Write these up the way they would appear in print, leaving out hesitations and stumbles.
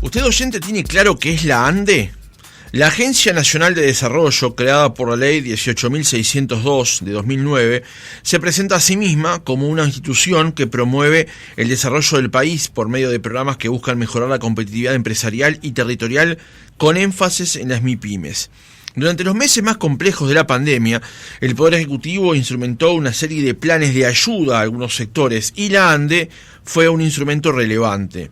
¿Usted, oyente, tiene claro qué es la ANDE? La Agencia Nacional de Desarrollo, creada por la Ley 18.602 de 2009, se presenta a sí misma como una institución que promueve el desarrollo del país por medio de programas que buscan mejorar la competitividad empresarial y territorial con énfasis en las MIPYMES. Durante los meses más complejos de la pandemia, el Poder Ejecutivo instrumentó una serie de planes de ayuda a algunos sectores y la ANDE fue un instrumento relevante.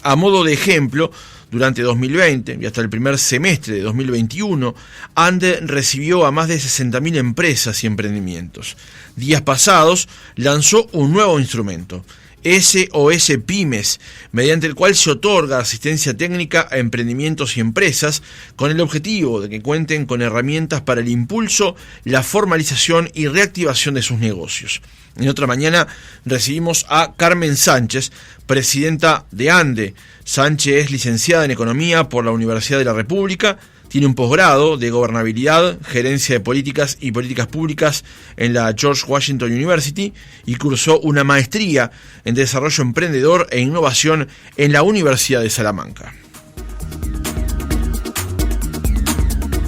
A modo de ejemplo, durante 2020 y hasta el primer semestre de 2021, ANDE recibió a más de 60.000 empresas y emprendimientos. Días pasados lanzó un nuevo instrumento, SOS Pymes, mediante el cual se otorga asistencia técnica a emprendimientos y empresas con el objetivo de que cuenten con herramientas para el impulso, la formalización y reactivación de sus negocios. En otra mañana recibimos a Carmen Sánchez, presidenta de ANDE. Sánchez es licenciada en Economía por la Universidad de la República, tiene un posgrado de Gobernabilidad, Gerencia de Políticas y Políticas Públicas en la George Washington University y cursó una maestría en Desarrollo Emprendedor e Innovación en la Universidad de Salamanca.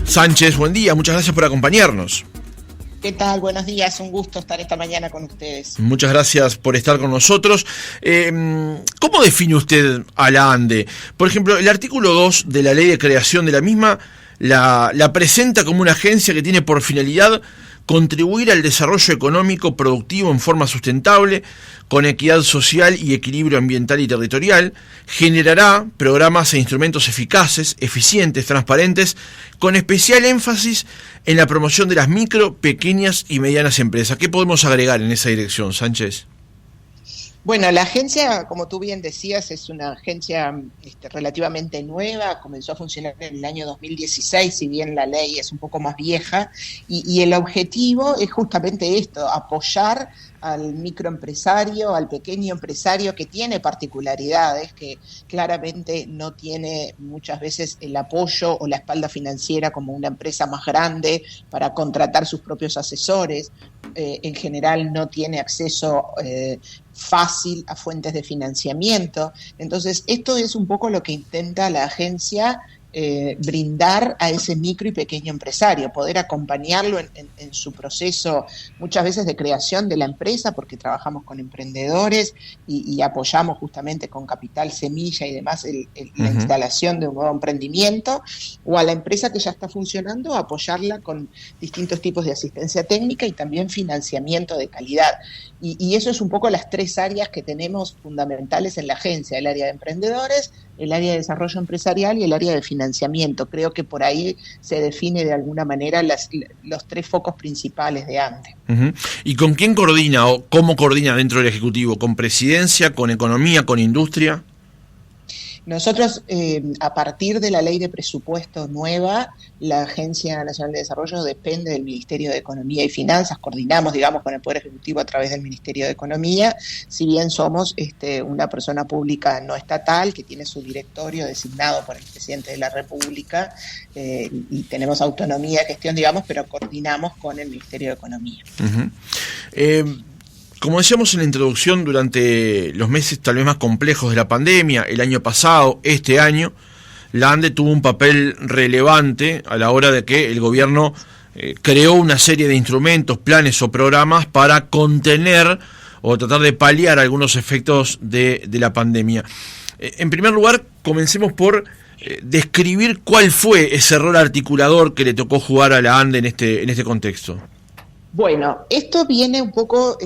Sánchez, buen día, muchas gracias por acompañarnos. ¿Qué tal? Buenos días, un gusto estar esta mañana con ustedes. Muchas gracias por estar con nosotros. ¿Cómo define usted a la ANDE? Por ejemplo, el artículo 2 de la ley de creación de la misma la presenta como una agencia que tiene por finalidad contribuir al desarrollo económico productivo en forma sustentable, con equidad social y equilibrio ambiental y territorial, generará programas e instrumentos eficaces, eficientes, transparentes, con especial énfasis en la promoción de las micro, pequeñas y medianas empresas. ¿Qué podemos agregar en esa dirección, Sánchez? Bueno, la agencia, como tú bien decías, es una agencia relativamente nueva, comenzó a funcionar en el año 2016, si bien la ley es un poco más vieja, y el objetivo es justamente esto, apoyar al microempresario, al pequeño empresario que tiene particularidades, que claramente no tiene muchas veces el apoyo o la espalda financiera como una empresa más grande para contratar sus propios asesores, en general no tiene acceso fácil a fuentes de financiamiento. Entonces, esto es un poco lo que intenta la agencia brindar a ese micro y pequeño empresario, poder acompañarlo en su proceso muchas veces de creación de la empresa, porque trabajamos con emprendedores y apoyamos justamente con capital semilla y demás la instalación de un nuevo emprendimiento, o a la empresa que ya está funcionando, apoyarla con distintos tipos de asistencia técnica y también financiamiento de calidad. Y eso es un poco las tres áreas que tenemos fundamentales en la agencia: el área de emprendedores, el área de desarrollo empresarial y el área de financiamiento. Creo que por ahí se define de alguna manera los tres focos principales de ANDE. ¿Y con quién coordina o cómo coordina dentro del Ejecutivo? ¿Con Presidencia, con Economía, con Industria? Nosotros, a partir de la ley de presupuesto nueva, la Agencia Nacional de Desarrollo depende del Ministerio de Economía y Finanzas, coordinamos, digamos, con el Poder Ejecutivo a través del Ministerio de Economía, si bien somos una persona pública no estatal que tiene su directorio designado por el Presidente de la República, y tenemos autonomía de gestión, digamos, pero coordinamos con el Ministerio de Economía. Como decíamos en la introducción, durante los meses tal vez más complejos de la pandemia, el año pasado, este año, la ANDE tuvo un papel relevante a la hora de que el gobierno creó una serie de instrumentos, planes o programas para contener o tratar de paliar algunos efectos de la pandemia. En primer lugar, comencemos por describir cuál fue ese rol articulador que le tocó jugar a la ANDE en este contexto. Bueno, esto viene un poco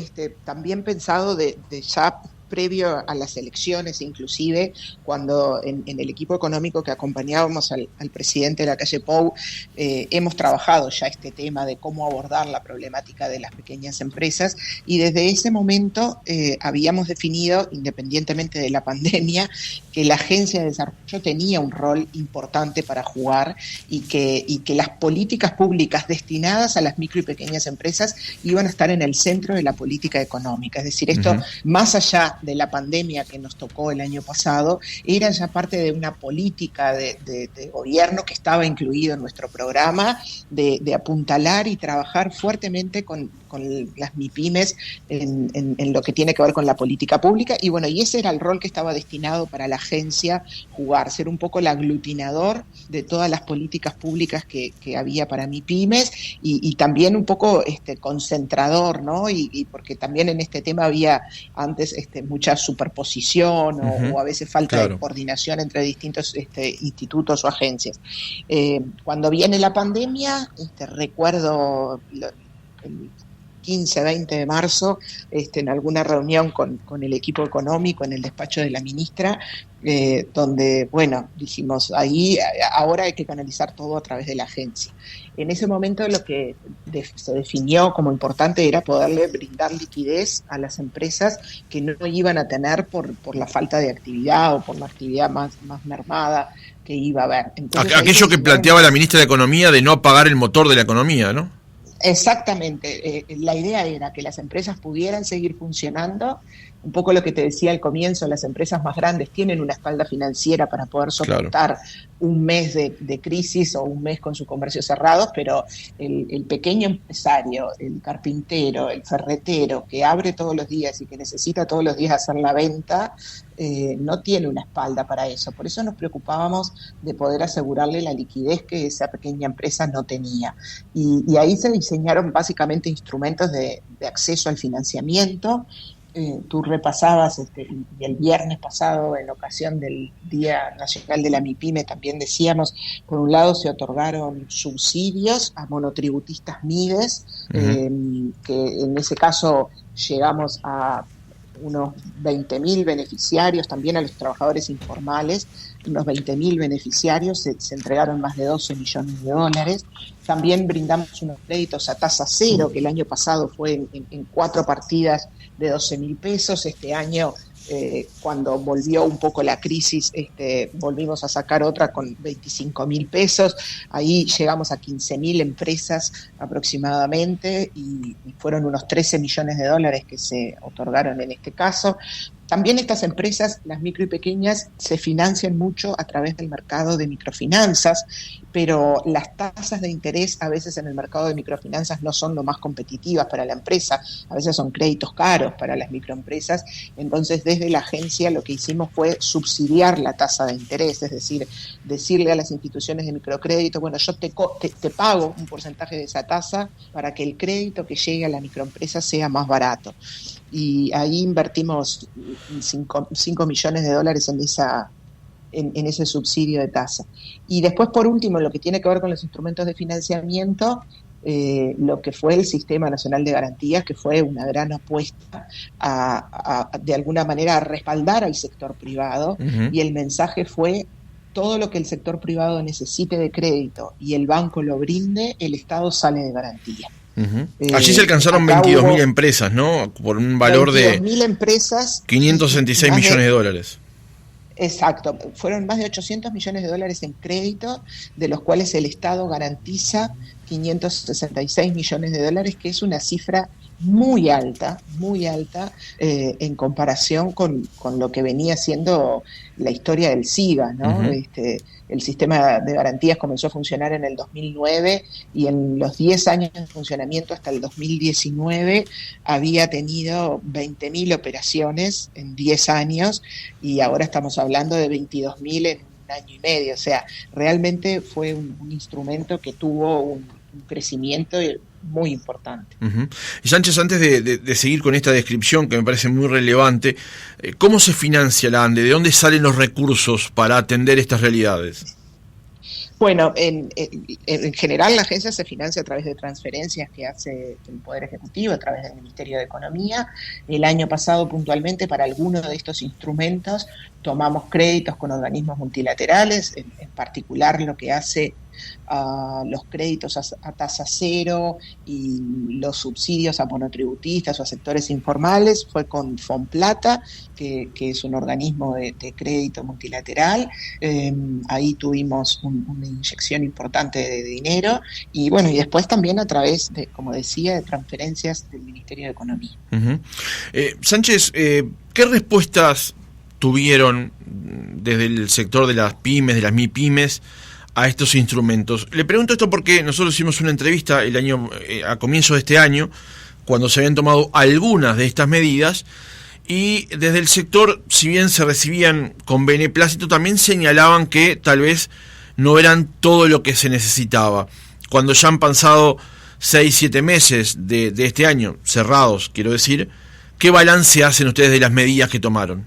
también pensado de ya previo a las elecciones, inclusive cuando en el equipo económico que acompañábamos al presidente de la calle Pou, hemos trabajado ya este tema de cómo abordar la problemática de las pequeñas empresas, y desde ese momento habíamos definido, independientemente de la pandemia, que la Agencia de Desarrollo tenía un rol importante para jugar y que las políticas públicas destinadas a las micro y pequeñas empresas iban a estar en el centro de la política económica. Es decir, esto más allá de la pandemia que nos tocó el año pasado era ya parte de una política de gobierno que estaba incluido en nuestro programa de apuntalar y trabajar fuertemente con las MIPYMES en lo que tiene que ver con la política pública, y bueno, y ese era el rol que estaba destinado para la agencia jugar, ser un poco el aglutinador de todas las políticas públicas que había para MIPYMES, y también un poco concentrador, ¿no? Y porque también en este tema había antes mucha superposición o a veces falta de coordinación entre distintos institutos o agencias. Cuando viene la pandemia, recuerdo el 15-20 de marzo, en alguna reunión con el equipo económico en el despacho de la ministra, donde, bueno, dijimos, ahora hay que canalizar todo a través de la agencia. En ese momento lo que se definió como importante era poderle brindar liquidez a las empresas que no iban a tener por la falta de actividad o por la actividad más mermada que iba a haber. Entonces, aquello que planteaba la ministra de Economía de no apagar el motor de la economía, ¿no? Exactamente, la idea era que las empresas pudieran seguir funcionando, un poco lo que te decía al comienzo, las empresas más grandes tienen una espalda financiera para poder soportar un mes de crisis o un mes con sus comercios cerrados, pero el pequeño empresario, el carpintero, el ferretero, que abre todos los días y que necesita todos los días hacer la venta, no tiene una espalda para eso. Por eso nos preocupábamos de poder asegurarle la liquidez que esa pequeña empresa no tenía. Y ahí se diseñaron básicamente instrumentos de acceso al financiamiento. Tú repasabas, y el viernes pasado, en ocasión del Día Nacional de la MIPYME, también decíamos, por un lado se otorgaron subsidios a monotributistas MIDES, que en ese caso llegamos a unos 20.000 beneficiarios, también a los trabajadores informales, unos 20.000 beneficiarios, se entregaron más de 12 millones de dólares. También brindamos unos créditos a tasa cero, que el año pasado fue en 4 partidas de 12.000 pesos. Este año, cuando volvió un poco la crisis, volvimos a sacar otra con 25.000 pesos. Ahí llegamos a 15.000 empresas aproximadamente y fueron unos 13 millones de dólares que se otorgaron en este caso. También estas empresas, las micro y pequeñas, se financian mucho a través del mercado de microfinanzas, pero las tasas de interés a veces en el mercado de microfinanzas no son lo más competitivas para la empresa, a veces son créditos caros para las microempresas. Entonces, desde la agencia lo que hicimos fue subsidiar la tasa de interés, es decir, decirle a las instituciones de microcrédito, bueno, yo te pago un porcentaje de esa tasa para que el crédito que llegue a la microempresa sea más barato. Y ahí invertimos 5 millones de dólares en ese subsidio de tasa. Y después, por último, lo que tiene que ver con los instrumentos de financiamiento, lo que fue el Sistema Nacional de Garantías, que fue una gran apuesta de alguna manera a respaldar al sector privado, y el mensaje fue: todo lo que el sector privado necesite de crédito y el banco lo brinde, el Estado sale de garantía. Allí se alcanzaron 22.000 empresas, ¿no? Por un valor de 22.000 empresas, 566 millones de dólares. Exacto, fueron más de 800 millones de dólares en crédito, de los cuales el Estado garantiza 566 millones de dólares, que es una cifra muy alta en comparación con lo que venía siendo la historia del SIGA, ¿no? El sistema de garantías comenzó a funcionar en el 2009 y en los 10 años de funcionamiento hasta el 2019 había tenido 20.000 operaciones en 10 años y ahora estamos hablando de 22.000 en un año y medio. O sea, realmente fue un instrumento que tuvo un crecimiento muy importante. Y Sánchez, antes de seguir con esta descripción que me parece muy relevante, ¿cómo se financia la ANDE? ¿De dónde salen los recursos para atender estas realidades? Bueno, en general la agencia se financia a través de transferencias que hace el Poder Ejecutivo, a través del Ministerio de Economía. El año pasado, puntualmente, para algunos de estos instrumentos tomamos créditos con organismos multilaterales, en particular lo que hace a los créditos a tasa cero y los subsidios a monotributistas o a sectores informales fue con Fomplata, que es un organismo de crédito multilateral. Ahí tuvimos una inyección importante de dinero y bueno, y después también a través de, como decía, de transferencias del Ministerio de Economía. Uh-huh. Sánchez, ¿qué respuestas tuvieron desde el sector de las pymes, de las MIPYMES, a estos instrumentos? Le pregunto esto porque nosotros hicimos una entrevista a comienzo de este año, cuando se habían tomado algunas de estas medidas, y desde el sector, si bien se recibían con beneplácito, también señalaban que tal vez no eran todo lo que se necesitaba. Cuando ya han pasado 6-7 meses de este año, cerrados, quiero decir, ¿qué balance hacen ustedes de las medidas que tomaron?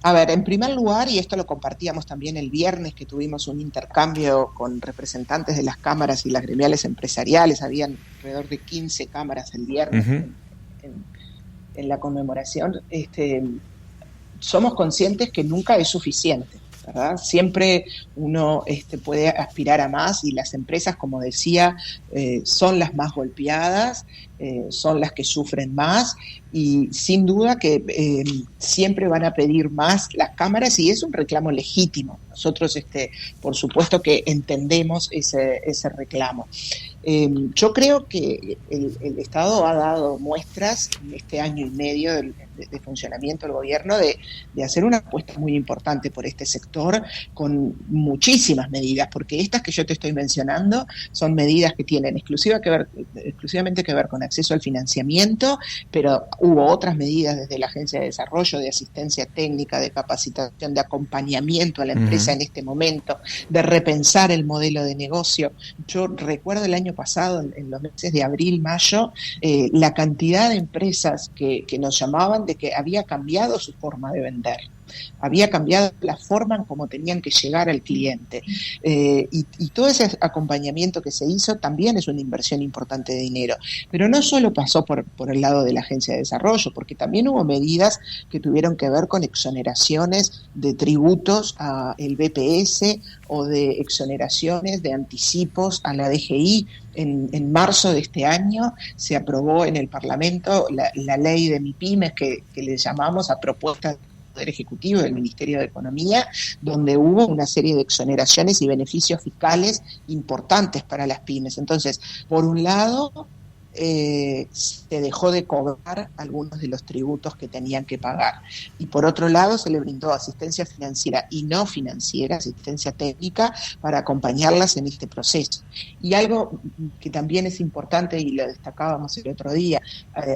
A ver, en primer lugar, y esto lo compartíamos también el viernes, que tuvimos un intercambio con representantes de las cámaras y las gremiales empresariales, habían alrededor de 15 cámaras el viernes. Uh-huh. en la conmemoración, somos conscientes que nunca es suficiente, ¿verdad? Siempre uno puede aspirar a más y las empresas, como decía, son las más golpeadas, son las que sufren más y sin duda que siempre van a pedir más las cámaras y es un reclamo legítimo. Nosotros, por supuesto que entendemos ese reclamo. Yo creo que el Estado ha dado muestras en este año y medio de funcionamiento del gobierno de hacer una apuesta muy importante por este sector con muchísimas medidas, porque estas que yo te estoy mencionando son medidas que tienen exclusivamente que ver con acceso al financiamiento, pero hubo otras medidas desde la Agencia de Desarrollo, de asistencia técnica, de capacitación, de acompañamiento a la empresa en este momento, de repensar el modelo de negocio. Yo recuerdo el año pasado, en los meses de abril, mayo, la cantidad de empresas que nos llamaban de que había cambiado su forma de vender. Había cambiado la forma en cómo tenían que llegar al cliente. Y todo ese acompañamiento que se hizo también es una inversión importante de dinero. Pero no solo pasó por el lado de la Agencia de Desarrollo, porque también hubo medidas que tuvieron que ver con exoneraciones de tributos al BPS o de exoneraciones de anticipos a la DGI. En marzo de este año se aprobó en el Parlamento la ley de MIPYMES que le llamamos a propuesta del Poder Ejecutivo del Ministerio de Economía, donde hubo una serie de exoneraciones y beneficios fiscales importantes para las pymes. Entonces, por un lado, se dejó de cobrar algunos de los tributos que tenían que pagar. Y por otro lado, se le brindó asistencia financiera y no financiera, asistencia técnica, para acompañarlas en este proceso. Y algo que también es importante, y lo destacábamos el otro día,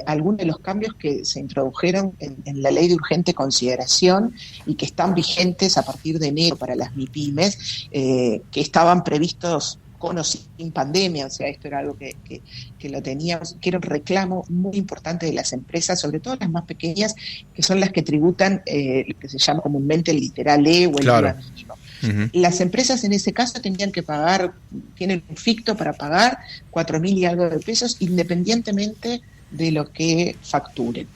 algunos de los cambios que se introdujeron en la ley de urgente consideración y que están vigentes a partir de enero para las MIPYMES, que estaban previstos con o sin pandemia, o sea, esto era algo que lo teníamos, que era un reclamo muy importante de las empresas, sobre todo las más pequeñas, que son las que tributan lo que se llama comúnmente el literal E o el IVA mínimo. Uh-huh. Las empresas en ese caso tenían que pagar, tienen un ficto para pagar 4.000 y algo de pesos, independientemente de lo que facturen.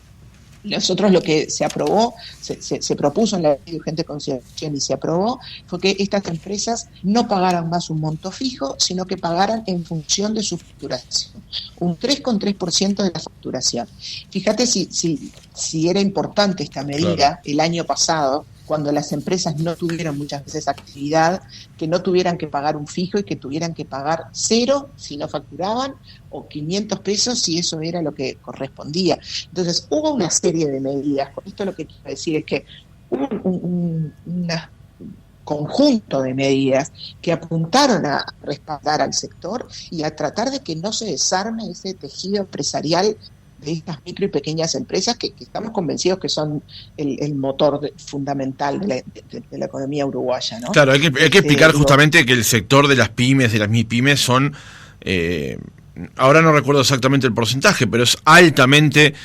Nosotros lo que se aprobó, se propuso en la ley de urgente consideración y se aprobó, fue que estas empresas no pagaran más un monto fijo, sino que pagaran en función de su facturación, un 3,3% de la facturación. Fíjate si era importante esta medida, claro, el año pasado, cuando las empresas no tuvieron muchas veces actividad, que no tuvieran que pagar un fijo y que tuvieran que pagar 0 si no facturaban, o 500 pesos si eso era lo que correspondía. Entonces hubo una serie de medidas. Con esto lo que quiero decir es que hubo un conjunto de medidas que apuntaron a respaldar al sector y a tratar de que no se desarme ese tejido empresarial de estas micro y pequeñas empresas que estamos convencidos que son el motor fundamental de la economía uruguaya, ¿no? Claro, hay que explicar justamente que el sector de las pymes, de las MIPYMES, son, ahora no recuerdo exactamente el porcentaje, pero es altamente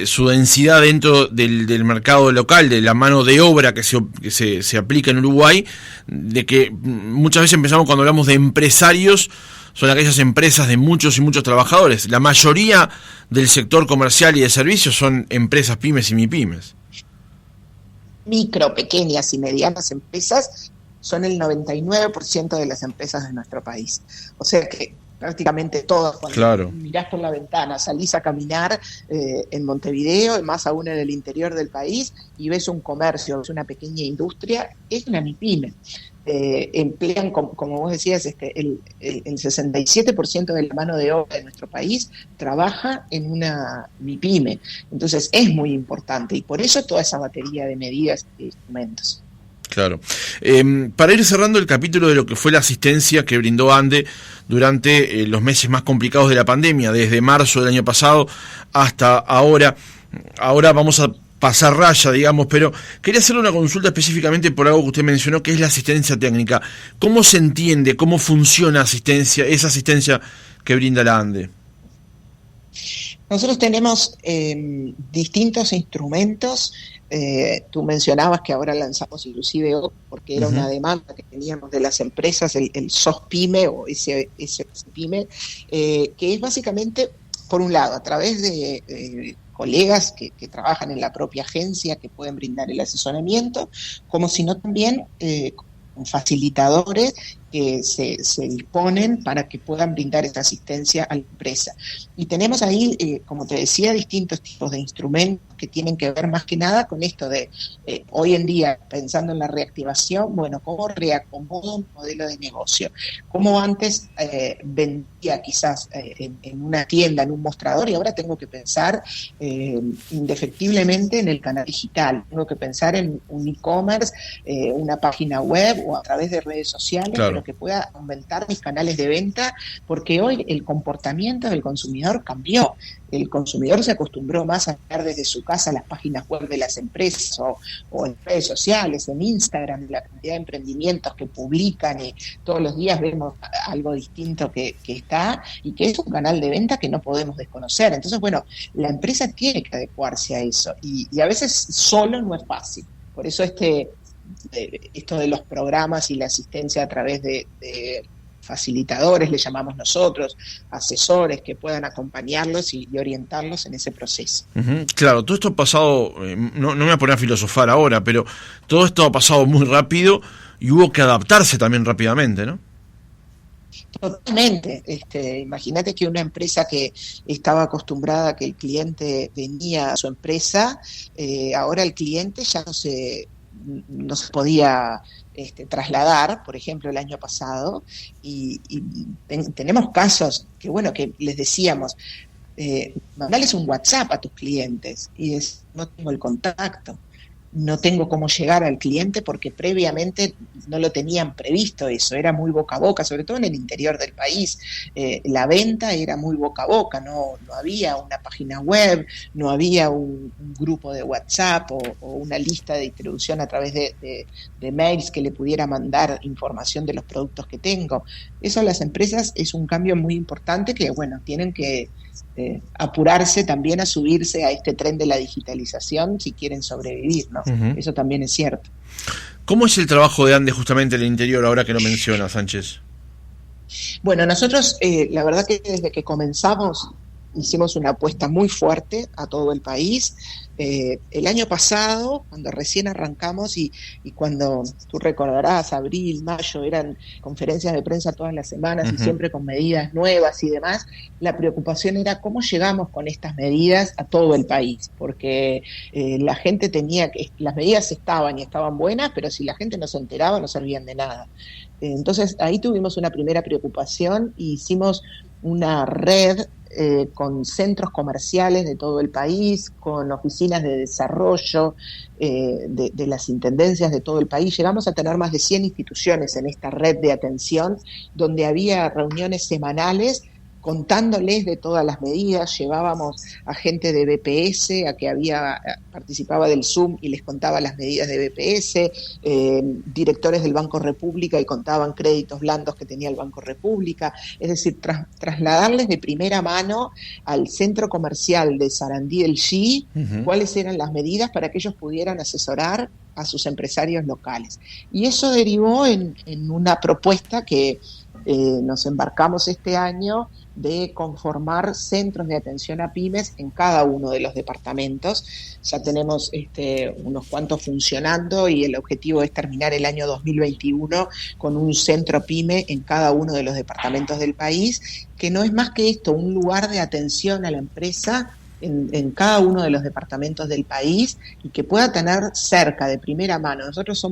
su densidad dentro del mercado local, de la mano de obra que se aplica en Uruguay, de que muchas veces pensamos cuando hablamos de empresarios, son aquellas empresas de muchos y muchos trabajadores. La mayoría del sector comercial y de servicios son empresas pymes y MIPYMES. Micro, pequeñas y medianas empresas son el 99% de las empresas de nuestro país. O sea que prácticamente todas, cuando mirás por la ventana, salís a caminar en Montevideo, y más aún en el interior del país, y ves un comercio, ves una pequeña industria, es una MIPYME. Emplean, como vos decías, el 67% de la mano de obra de nuestro país trabaja en una MIPYME. Entonces es muy importante, y por eso toda esa batería de medidas y de instrumentos. Claro. Para ir cerrando el capítulo de lo que fue la asistencia que brindó ANDE durante los meses más complicados de la pandemia, desde marzo del año pasado hasta ahora. Ahora vamos a pasar raya, digamos, pero quería hacerle una consulta específicamente por algo que usted mencionó, que es la asistencia técnica. ¿Cómo se entiende, cómo funciona esa asistencia que brinda la ANDE? Nosotros tenemos distintos instrumentos. Tú mencionabas que ahora lanzamos inclusive, porque era una demanda que teníamos de las empresas, el SOSPYME o SPYME, que es básicamente, por un lado, a través de colegas que trabajan en la propia agencia, que pueden brindar el asesoramiento, como sino también con facilitadores que se disponen para que puedan brindar esa asistencia a la empresa. Y tenemos ahí, como te decía, distintos tipos de instrumentos que tienen que ver más que nada con esto de, hoy en día, pensando en la reactivación, bueno, cómo reacomodo un modelo de negocio. Cómo antes vendía quizás en una tienda, en un mostrador, y ahora tengo que pensar indefectiblemente en el canal digital. Tengo que pensar en un e-commerce, una página web o a través de redes sociales, claro, que pueda aumentar mis canales de venta, porque hoy el comportamiento del consumidor cambió. El consumidor se acostumbró más a ver desde su casa las páginas web de las empresas o en redes sociales, en Instagram, la cantidad de emprendimientos que publican, y todos los días vemos algo distinto que está, y que es un canal de venta que no podemos desconocer. Entonces, bueno, la empresa tiene que adecuarse a eso, y a veces solo no es fácil. Por eso esto de los programas y la asistencia a través de facilitadores, le llamamos nosotros, asesores que puedan acompañarlos y orientarlos en ese proceso. Claro, todo esto ha pasado, no me voy a poner a filosofar ahora, pero todo esto ha pasado muy rápido y hubo que adaptarse también rápidamente, ¿no? Totalmente. Imagínate que una empresa que estaba acostumbrada a que el cliente venía a su empresa, ahora el cliente ya no se podía trasladar, por ejemplo, el año pasado, y tenemos casos que, bueno, que les decíamos, mandales un WhatsApp a tus clientes, y no tengo el contacto, no tengo cómo llegar al cliente porque previamente no lo tenían previsto eso, era muy boca a boca, sobre todo en el interior del país. La venta era muy boca a boca, no había una página web, no había un grupo de WhatsApp o una lista de distribución a través de mails que le pudiera mandar información de los productos que tengo. Eso a las empresas es un cambio muy importante que, bueno, tienen que apurarse también a subirse a este tren de la digitalización si quieren sobrevivir, ¿no? Eso también es cierto. ¿Cómo es el trabajo de ANDE justamente en el interior, ahora que lo menciona, Sánchez? Bueno, nosotros la verdad que desde que comenzamos hicimos una apuesta muy fuerte a todo el país. El año pasado, cuando recién arrancamos y cuando tú recordarás, abril, mayo, eran conferencias de prensa todas las semanas y siempre con medidas nuevas y demás, la preocupación era cómo llegamos con estas medidas a todo el país, porque la gente las medidas estaban y estaban buenas, pero si la gente no se enteraba no servían de nada. Entonces ahí tuvimos una primera preocupación y hicimos una red con centros comerciales de todo el país, con oficinas de desarrollo de las intendencias de todo el país. Llegamos a tener más de 100 instituciones en esta red de atención, donde había reuniones semanales contándoles de todas las medidas. Llevábamos a gente de BPS, a que participaba del Zoom y les contaba las medidas de BPS, directores del Banco República y contaban créditos blandos que tenía el Banco República, es decir, trasladarles de primera mano al centro comercial de Sarandí del G cuáles eran las medidas para que ellos pudieran asesorar a sus empresarios locales. Y eso derivó en una propuesta que nos embarcamos este año de conformar centros de atención a pymes en cada uno de los departamentos. Ya tenemos unos cuantos funcionando y el objetivo es terminar el año 2021 con un centro pyme en cada uno de los departamentos del país, que no es más que esto, un lugar de atención a la empresa en cada uno de los departamentos del país y que pueda tener cerca, de primera mano. Nosotros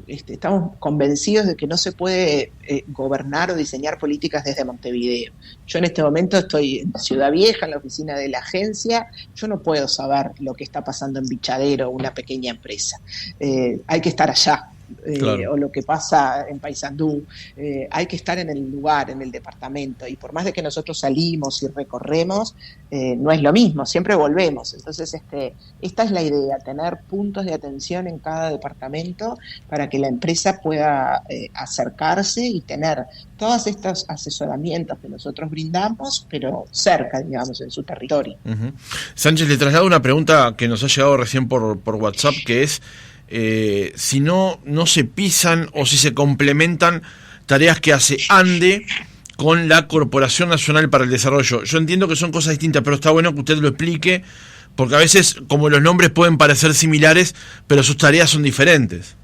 estamos convencidos de que no se puede gobernar o diseñar políticas desde Montevideo. Yo en este momento estoy en Ciudad Vieja, en la oficina de la agencia. Yo no puedo saber lo que está pasando en Bichadero, una pequeña empresa. Hay que estar allá. Claro. O lo que pasa en Paysandú, hay que estar en el lugar, en el departamento, y por más de que nosotros salimos y recorremos, no es lo mismo, siempre volvemos. Entonces esta es la idea, tener puntos de atención en cada departamento para que la empresa pueda acercarse y tener todos estos asesoramientos que nosotros brindamos, pero cerca, digamos, en su territorio. Uh-huh. Sánchez, le traslado una pregunta que nos ha llegado recién por WhatsApp, que es si no se pisan o si se complementan tareas que hace ANDE con la Corporación Nacional para el Desarrollo. Yo entiendo que son cosas distintas, pero está bueno que usted lo explique, porque a veces, como los nombres pueden parecer similares, pero sus tareas son diferentes.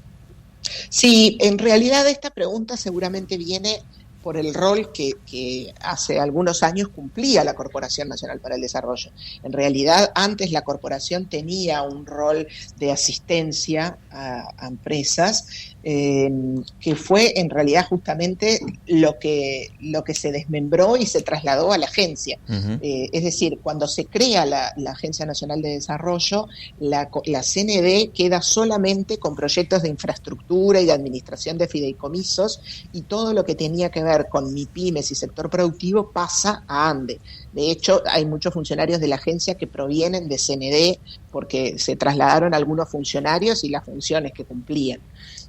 Sí, en realidad esta pregunta seguramente viene por el rol que hace algunos años cumplía la Corporación Nacional para el Desarrollo. En realidad, antes la corporación tenía un rol de asistencia a empresas, que fue en realidad justamente lo que se desmembró y se trasladó a la agencia. Uh-huh. Es decir, cuando se crea la Agencia Nacional de Desarrollo, la CND queda solamente con proyectos de infraestructura y de administración de fideicomisos, y todo lo que tenía que ver con MIPYMES y sector productivo pasa a ANDE. De hecho, hay muchos funcionarios de la agencia que provienen de CND porque se trasladaron algunos funcionarios y las funciones que cumplían.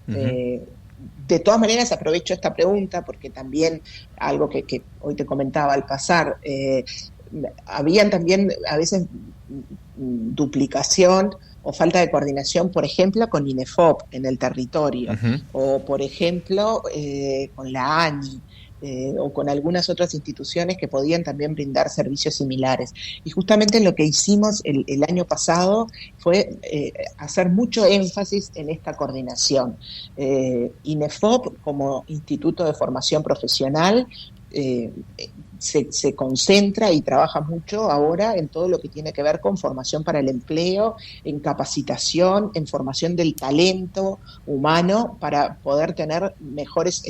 Uh-huh. De todas maneras, aprovecho esta pregunta porque también algo que hoy te comentaba al pasar, habían también a veces duplicación o falta de coordinación, por ejemplo, con INEFOP en el territorio, uh-huh. O por ejemplo, con la ANI, o con algunas otras instituciones que podían también brindar servicios similares. Y justamente lo que hicimos el año pasado fue hacer mucho énfasis en esta coordinación. INEFOP, como Instituto de Formación Profesional, se concentra y trabaja mucho ahora en todo lo que tiene que ver con formación para el empleo, en capacitación, en formación del talento humano para poder tener mejores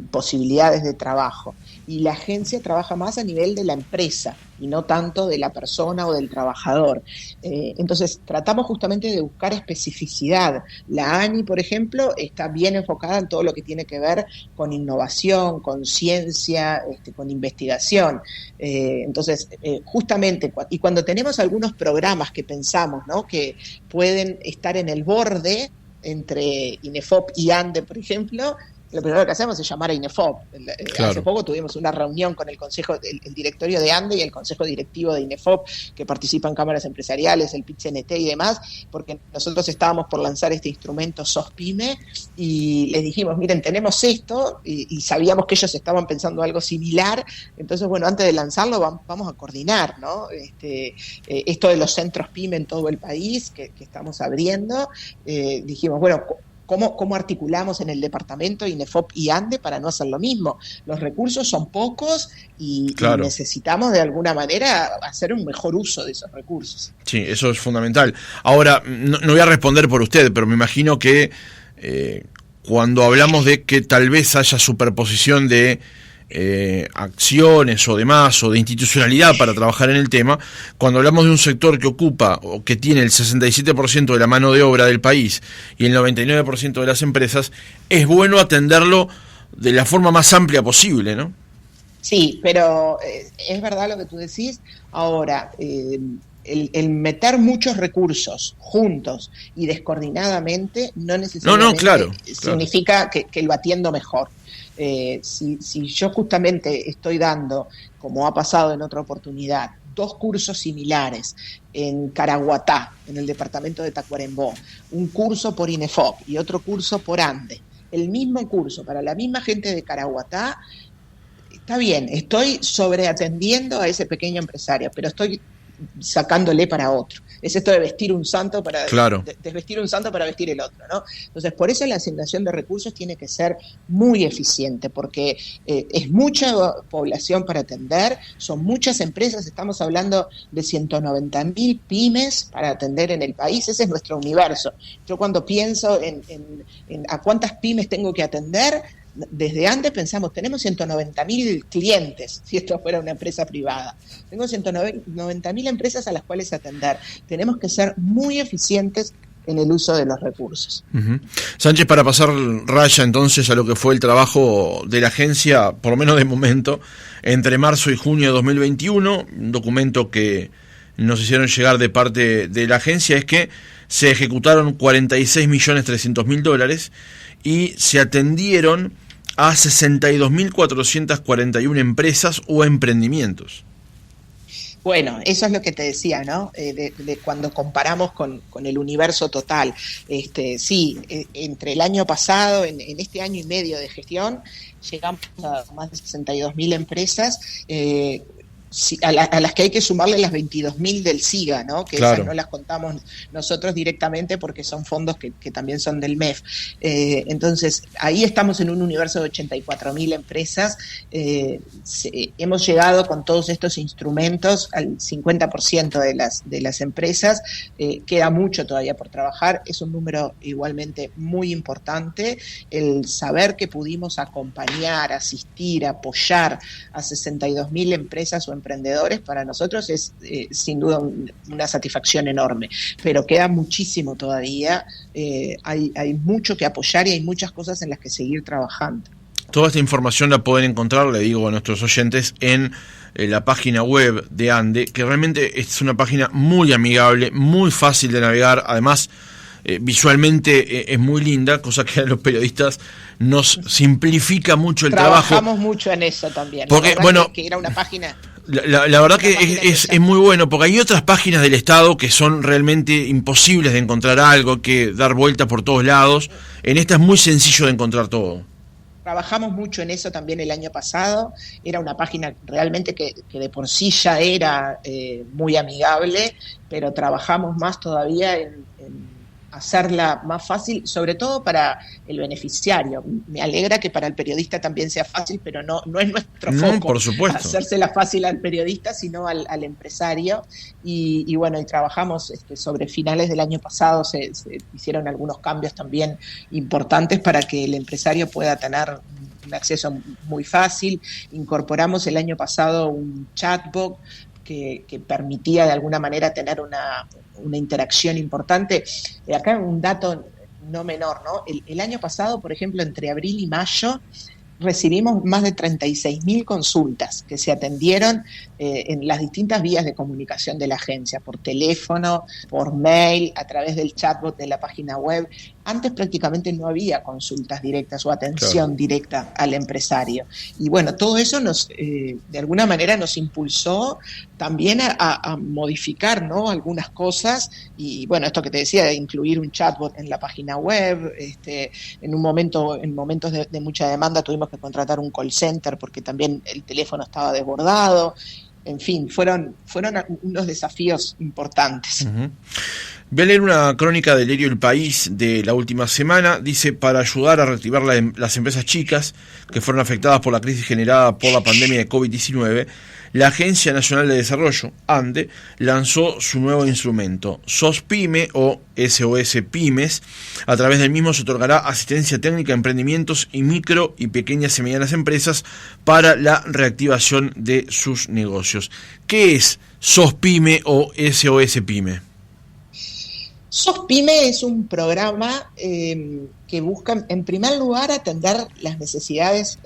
posibilidades de trabajo. Y la agencia trabaja más a nivel de la empresa y no tanto de la persona o del trabajador. Entonces tratamos justamente de buscar especificidad. La ANI, por ejemplo, está bien enfocada en todo lo que tiene que ver con innovación, con ciencia, con investigación. Entonces, justamente, y cuando tenemos algunos programas que pensamos, ¿no?, que pueden estar en el borde entre INEFOP y ANDE, por ejemplo, lo primero que hacemos es llamar a INEFOP. Claro. Hace poco tuvimos una reunión con el directorio de ANDE y el consejo directivo de INEFOP, que participan cámaras empresariales, el PIT-CNT y demás, porque nosotros estábamos por lanzar este instrumento SOSPYME y les dijimos, miren, tenemos esto, y sabíamos que ellos estaban pensando algo similar. Entonces, bueno, antes de lanzarlo vamos a coordinar, ¿no? Esto de los centros PYME en todo el país que estamos abriendo. Dijimos, bueno, ¿cómo articulamos en el departamento INEFOP y ANDE para no hacer lo mismo? Los recursos son pocos y necesitamos de alguna manera hacer un mejor uso de esos recursos. Sí, eso es fundamental. Ahora, no voy a responder por usted, pero me imagino que cuando hablamos de que tal vez haya superposición de acciones o demás, o de institucionalidad para trabajar en el tema, cuando hablamos de un sector que ocupa o que tiene el 67% de la mano de obra del país y el 99% de las empresas, es bueno atenderlo de la forma más amplia posible, ¿no? Sí, pero es verdad lo que tú decís. Ahora, el meter muchos recursos juntos y descoordinadamente no necesariamente significa que lo atiendo mejor. Si yo justamente estoy dando, como ha pasado en otra oportunidad, 2 cursos similares en Caraguatá, en el departamento de Tacuarembó, un curso por INEFOP y otro curso por ANDE, el mismo curso para la misma gente de Caraguatá, está bien, estoy sobreatendiendo a ese pequeño empresario, pero estoy sacándole para otro. Es esto de vestir un santo para desvestir un santo para vestir el otro, ¿no? Entonces, por eso la asignación de recursos tiene que ser muy eficiente, porque es mucha población para atender, son muchas empresas, estamos hablando de 190.000 pymes para atender en el país, ese es nuestro universo. Yo cuando pienso en a cuántas pymes tengo que atender, desde antes pensamos, tenemos 190.000 clientes, si esto fuera una empresa privada. Tengo 190.000 empresas a las cuales atender. Tenemos que ser muy eficientes en el uso de los recursos. Uh-huh. Sánchez, para pasar raya entonces a lo que fue el trabajo de la agencia, por lo menos de momento, entre marzo y junio de 2021, un documento que nos hicieron llegar de parte de la agencia es que se ejecutaron $46.300.000 y se atendieron a 62.441 empresas o emprendimientos. Bueno, eso es lo que te decía, ¿no? De cuando comparamos con el universo total. Sí, entre el año pasado, en este año y medio de gestión, llegamos a más de 62.000 empresas, a las que hay que sumarle las 22.000 del SIGA, ¿no? Que claro, esas no las contamos nosotros directamente porque son fondos que también son del MEF. Entonces, ahí estamos en un universo de 84.000 empresas. Hemos llegado con todos estos instrumentos al 50% de las empresas. Queda mucho todavía por trabajar. Es un número igualmente muy importante. El saber que pudimos acompañar, asistir, apoyar a 62.000 empresas o emprendedores, para nosotros es sin duda una satisfacción enorme, pero queda muchísimo todavía, hay mucho que apoyar y hay muchas cosas en las que seguir trabajando. Toda esta información la pueden encontrar, le digo a nuestros oyentes, en la página web de ANDE, que realmente es una página muy amigable, muy fácil de navegar, además visualmente es muy linda, cosa que a los periodistas nos simplifica mucho el trabajo. Trabajamos mucho en eso también. Porque, bueno, que era una página... La verdad que es muy bueno, porque hay otras páginas del Estado que son realmente imposibles de encontrar algo, que dar vueltas por todos lados. En esta es muy sencillo de encontrar todo. Trabajamos mucho en eso también el año pasado. Era una página realmente que de por sí ya era muy amigable, pero trabajamos más todavía en hacerla más fácil, sobre todo para el beneficiario. Me alegra que para el periodista también sea fácil, pero no es nuestro foco, por supuesto, hacérsela fácil al periodista, sino al empresario. Y bueno, y trabajamos sobre finales del año pasado, se hicieron algunos cambios también importantes para que el empresario pueda tener un acceso muy fácil. Incorporamos el año pasado un chatbot que permitía de alguna manera tener una interacción importante. Acá un dato no menor, ¿no? El año pasado, por ejemplo, entre abril y mayo, recibimos más de 36.000 consultas que se atendieron en las distintas vías de comunicación de la agencia, por teléfono, por mail, a través del chatbot de la página web. Antes prácticamente no había consultas directas o atención directa al empresario. Y bueno, todo eso de alguna manera nos impulsó también a modificar, ¿no?, algunas cosas. Y bueno, esto que te decía, de incluir un chatbot en la página web. En momentos de mucha demanda tuvimos que contratar un call center porque también el teléfono estaba desbordado. En fin, fueron unos desafíos importantes. Uh-huh. Voy a leer una crónica del diario El País de la última semana. Dice: para ayudar a reactivar las empresas chicas que fueron afectadas por la crisis generada por la pandemia de COVID-19, la Agencia Nacional de Desarrollo, ANDE, lanzó su nuevo instrumento, SOS-Pyme o SOS Pymes. A través del mismo se otorgará asistencia técnica a emprendimientos y micro y pequeñas y medianas empresas para la reactivación de sus negocios. ¿Qué es SOS-Pyme o SOS Pyme? SOS-Pyme es un programa que busca, en primer lugar, atender las necesidades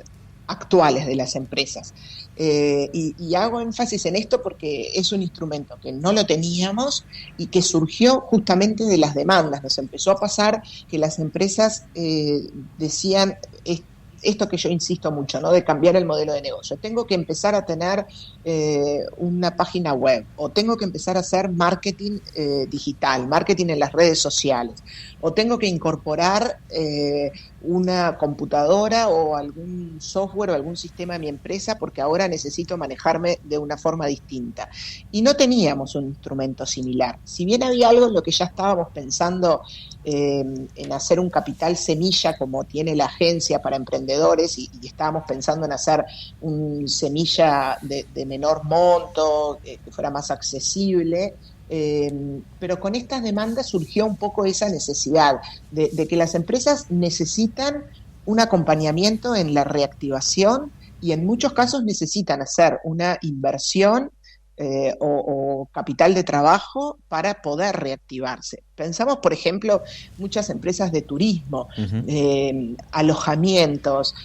actuales de las empresas. Y hago énfasis en esto porque es un instrumento que no lo teníamos y que surgió justamente de las demandas. Nos empezó a pasar que las empresas decían, esto que yo insisto mucho, ¿no? De cambiar el modelo de negocio. Tengo que empezar a tener una página web, o tengo que empezar a hacer marketing digital, marketing en las redes sociales, o tengo que incorporar una computadora o algún software o algún sistema a mi empresa porque ahora necesito manejarme de una forma distinta. Y no teníamos un instrumento similar. Si bien había algo en lo que ya estábamos pensando en hacer un capital semilla como tiene la agencia para emprendedores y estábamos pensando en hacer un semilla de menor monto, que fuera más accesible, pero con estas demandas surgió un poco esa necesidad de que las empresas necesitan un acompañamiento en la reactivación y en muchos casos necesitan hacer una inversión o capital de trabajo para poder reactivarse. Pensamos, por ejemplo, muchas empresas de turismo, alojamientos,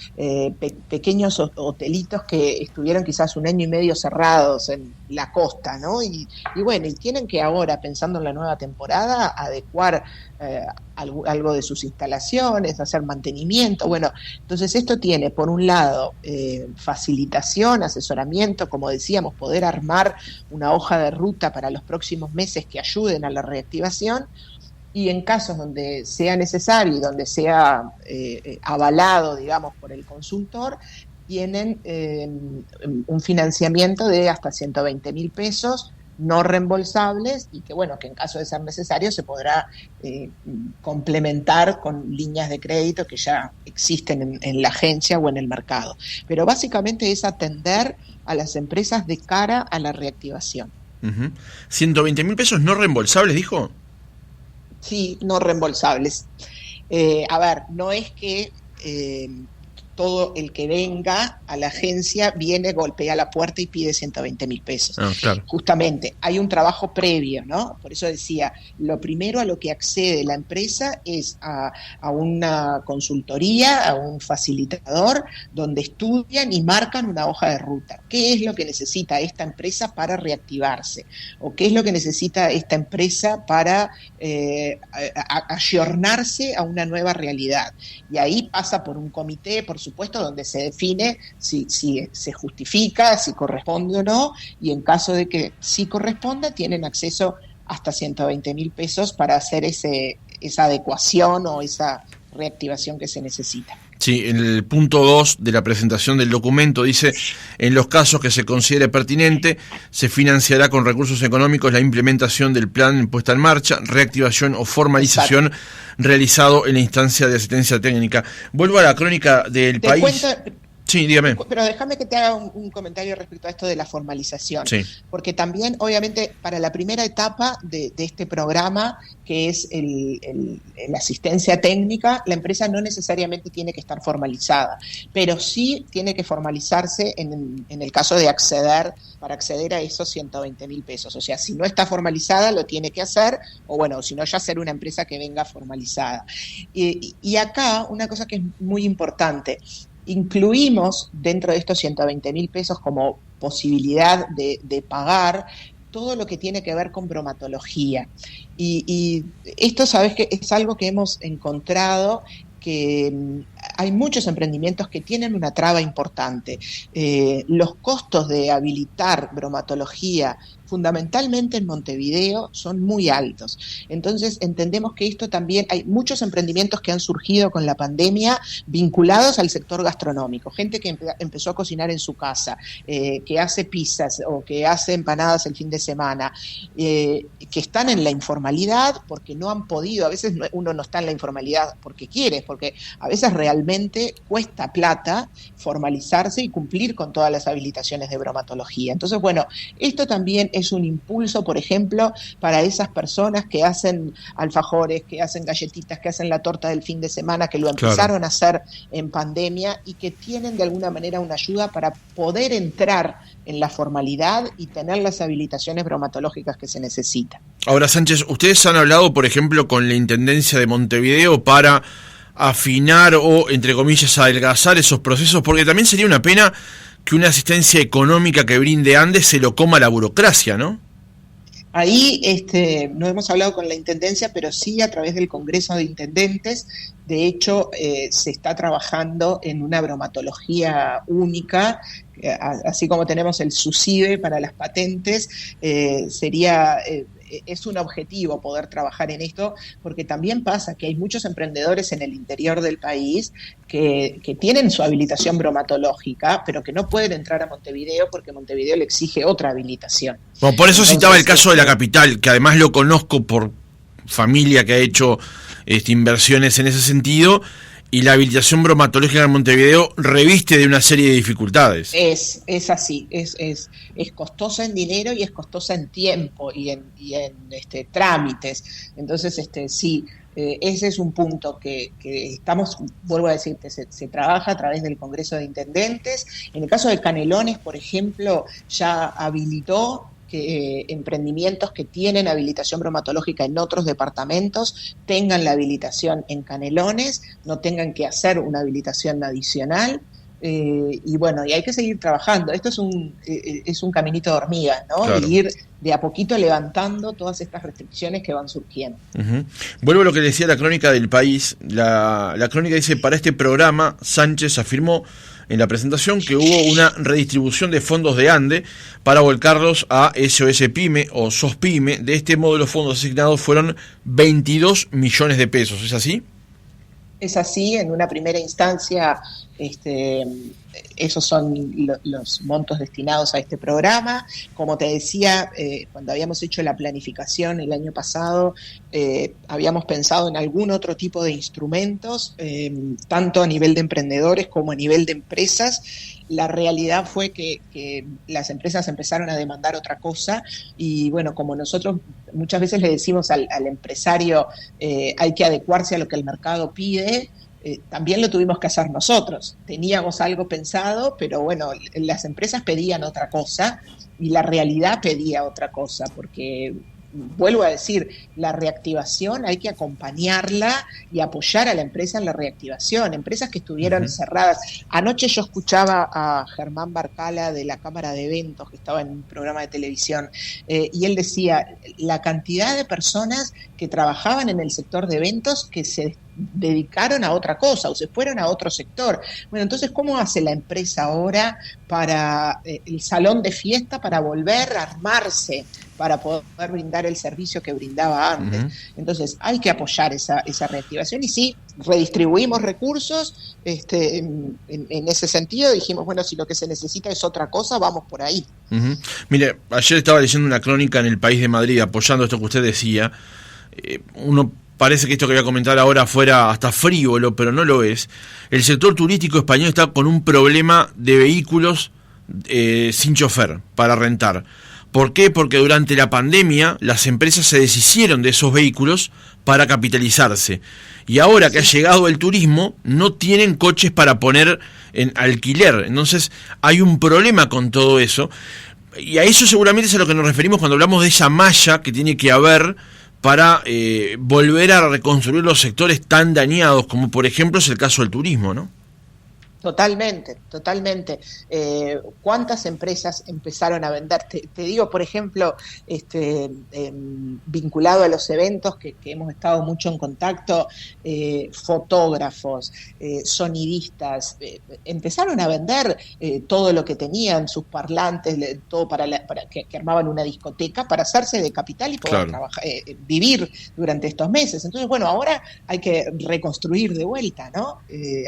pequeños hotelitos que estuvieron quizás 1 año y medio cerrados en la costa, ¿no? Y bueno, y tienen que ahora, pensando en la nueva temporada, adecuar algo de sus instalaciones, hacer mantenimiento. Bueno, entonces esto tiene, por un lado, facilitación, asesoramiento, como decíamos, poder armar una hoja de ruta para los próximos meses que ayuden a la reactivación, y en casos donde sea necesario y donde sea avalado, digamos, por el consultor, tienen un financiamiento de hasta 120.000 pesos no reembolsables y que, bueno, que en caso de ser necesario se podrá complementar con líneas de crédito que ya existen en la agencia o en el mercado. Pero básicamente es atender a las empresas de cara a la reactivación. 120.000 pesos no reembolsables, dijo. Sí, no reembolsables. A ver, no es que todo el que venga a la agencia viene, golpea la puerta y pide 120.000 pesos. Claro. Justamente, hay un trabajo previo, ¿no? Por eso decía, lo primero a lo que accede la empresa es a una consultoría, a un facilitador, donde estudian y marcan una hoja de ruta. ¿Qué es lo que necesita esta empresa para reactivarse? ¿O qué es lo que necesita esta empresa para ayornarse a una nueva realidad? Y ahí pasa por un comité, por supuesto, donde se define si se justifica, si corresponde o no, y en caso de que sí corresponda, tienen acceso hasta 120.000 pesos para hacer esa adecuación o esa reactivación que se necesita. Sí, en el punto 2 de la presentación del documento dice: en los casos que se considere pertinente, se financiará con recursos económicos la implementación del plan puesta en marcha, reactivación o formalización. Exacto. Realizado en la instancia de asistencia técnica. Vuelvo a la crónica del país. Sí, dígame. Pero déjame que te haga un comentario respecto a esto de la formalización. Sí. Porque también, obviamente, para la primera etapa de este programa, que es la asistencia técnica, la empresa no necesariamente tiene que estar formalizada, pero sí tiene que formalizarse en el caso de para acceder a esos 120.000 pesos. O sea, si no está formalizada, lo tiene que hacer, o bueno, si no, ya ser una empresa que venga formalizada. Y acá, una cosa que es muy importante, incluimos dentro de estos 120.000 pesos como posibilidad de pagar todo lo que tiene que ver con bromatología. Y esto, sabes que es algo que hemos encontrado, que hay muchos emprendimientos que tienen una traba importante. Los costos de habilitar bromatología, fundamentalmente en Montevideo, son muy altos. Entonces entendemos que esto también, hay muchos emprendimientos que han surgido con la pandemia vinculados al sector gastronómico, gente que empezó a cocinar en su casa, que hace pizzas o que hace empanadas el fin de semana, que están en la informalidad porque no han podido. A veces uno no está en la informalidad porque quiere, porque a veces realmente cuesta plata formalizarse y cumplir con todas las habilitaciones de bromatología. Entonces, bueno, esto también es un impulso, por ejemplo, para esas personas que hacen alfajores, que hacen galletitas, que hacen la torta del fin de semana, que lo empezaron a hacer en pandemia y que tienen de alguna manera una ayuda para poder entrar en la formalidad y tener las habilitaciones bromatológicas que se necesitan. Ahora, Sánchez, ustedes han hablado, por ejemplo, con la Intendencia de Montevideo para afinar o, entre comillas, adelgazar esos procesos, porque también sería una pena que una asistencia económica que brinde Andes se lo coma la burocracia, ¿no? Ahí no hemos hablado con la Intendencia, pero sí a través del Congreso de Intendentes. De hecho, se está trabajando en una bromatología única, así como tenemos el SUSIBE para las patentes, es un objetivo poder trabajar en esto, porque también pasa que hay muchos emprendedores en el interior del país que tienen su habilitación bromatológica, pero que no pueden entrar a Montevideo porque Montevideo le exige otra habilitación. Bueno, por eso citaba el caso de la capital, que además lo conozco por familia que ha hecho inversiones en ese sentido, y la habilitación bromatológica en Montevideo reviste de una serie de dificultades. Es así, es costosa en dinero y es costosa en tiempo y en trámites. Entonces, sí, ese es un punto que estamos, vuelvo a decirte, se trabaja a través del Congreso de Intendentes. En el caso de Canelones, por ejemplo, ya habilitó que emprendimientos que tienen habilitación bromatológica en otros departamentos tengan la habilitación en Canelones, no tengan que hacer una habilitación adicional. Y bueno, y hay que seguir trabajando. Esto es un caminito de hormigas, ¿no? Claro. Y ir de a poquito levantando todas estas restricciones que van surgiendo. Uh-huh. Vuelvo a lo que decía la crónica del País. La crónica dice: para este programa, Sánchez afirmó en la presentación que hubo una redistribución de fondos de ANDE para volcarlos a SOS Pyme o SOSPYME. De este modo, los fondos asignados fueron 22 millones de pesos. ¿Es así? Es así, en una primera instancia, esos son los montos destinados a este programa. Como te decía, cuando habíamos hecho la planificación el año pasado, habíamos pensado en algún otro tipo de instrumentos, tanto a nivel de emprendedores como a nivel de empresas. La realidad fue que las empresas empezaron a demandar otra cosa y bueno, como nosotros muchas veces le decimos al empresario hay que adecuarse a lo que el mercado pide, también lo tuvimos que hacer nosotros. Teníamos algo pensado, pero bueno, las empresas pedían otra cosa y la realidad pedía otra cosa, porque vuelvo a decir, la reactivación hay que acompañarla y apoyar a la empresa en la reactivación. Empresas que estuvieron cerradas. Anoche yo escuchaba a Germán Barcala de la Cámara de Eventos, que estaba en un programa de televisión, y él decía, la cantidad de personas que trabajaban en el sector de eventos que se dedicaron a otra cosa o se fueron a otro sector. Bueno, entonces, ¿cómo hace la empresa ahora para el salón de fiesta, para volver a armarse, para poder brindar el servicio que brindaba antes? Entonces, hay que apoyar esa reactivación y sí, redistribuimos recursos en ese sentido. Dijimos, bueno, si lo que se necesita es otra cosa, vamos por ahí. Mire, ayer estaba leyendo una crónica en El País de Madrid apoyando esto que usted decía. Uno parece que esto que voy a comentar ahora fuera hasta frívolo, pero no lo es. El sector turístico español está con un problema de vehículos sin chofer para rentar. ¿Por qué? Porque durante la pandemia las empresas se deshicieron de esos vehículos para capitalizarse. Y ahora que ha llegado el turismo, no tienen coches para poner en alquiler. Entonces hay un problema con todo eso. Y a eso seguramente es a lo que nos referimos cuando hablamos de esa malla que tiene que haber para volver a reconstruir los sectores tan dañados, como por ejemplo es el caso del turismo, ¿no? Totalmente. ¿Cuántas empresas empezaron a vender? Te digo, por ejemplo, vinculado a los eventos que hemos estado mucho en contacto, fotógrafos, sonidistas, empezaron a vender todo lo que tenían, sus parlantes, todo para que armaban una discoteca para hacerse de capital y poder trabajar, vivir durante estos meses. Entonces, bueno, ahora hay que reconstruir de vuelta, ¿no?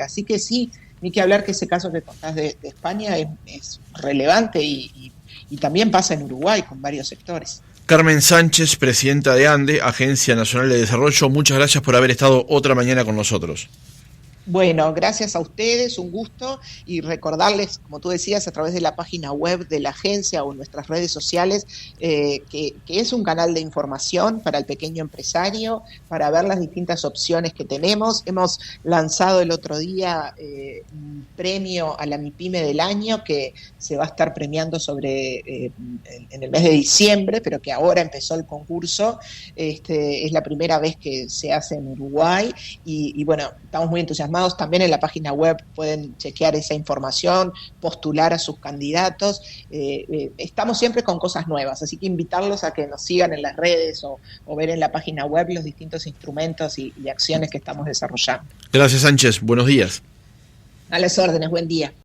Así que sí, ni que hablar que ese caso que contás de España es relevante y también pasa en Uruguay con varios sectores. Carmen Sánchez, presidenta de ANDE, Agencia Nacional de Desarrollo, muchas gracias por haber estado otra mañana con nosotros. Bueno, gracias a ustedes, un gusto, y recordarles, como tú decías, a través de la página web de la agencia o en nuestras redes sociales, que es un canal de información para el pequeño empresario, para ver las distintas opciones que tenemos. Hemos lanzado el otro día un premio a la MIPYME del año que se va a estar premiando en el mes de diciembre, pero que ahora empezó el concurso. Es la primera vez que se hace en Uruguay y bueno, estamos muy entusiasmados informados. También en la página web pueden chequear esa información, postular a sus candidatos. Estamos siempre con cosas nuevas, así que invitarlos a que nos sigan en las redes o ver en la página web los distintos instrumentos y acciones que estamos desarrollando. Gracias, Sánchez. Buenos días. A las órdenes, buen día.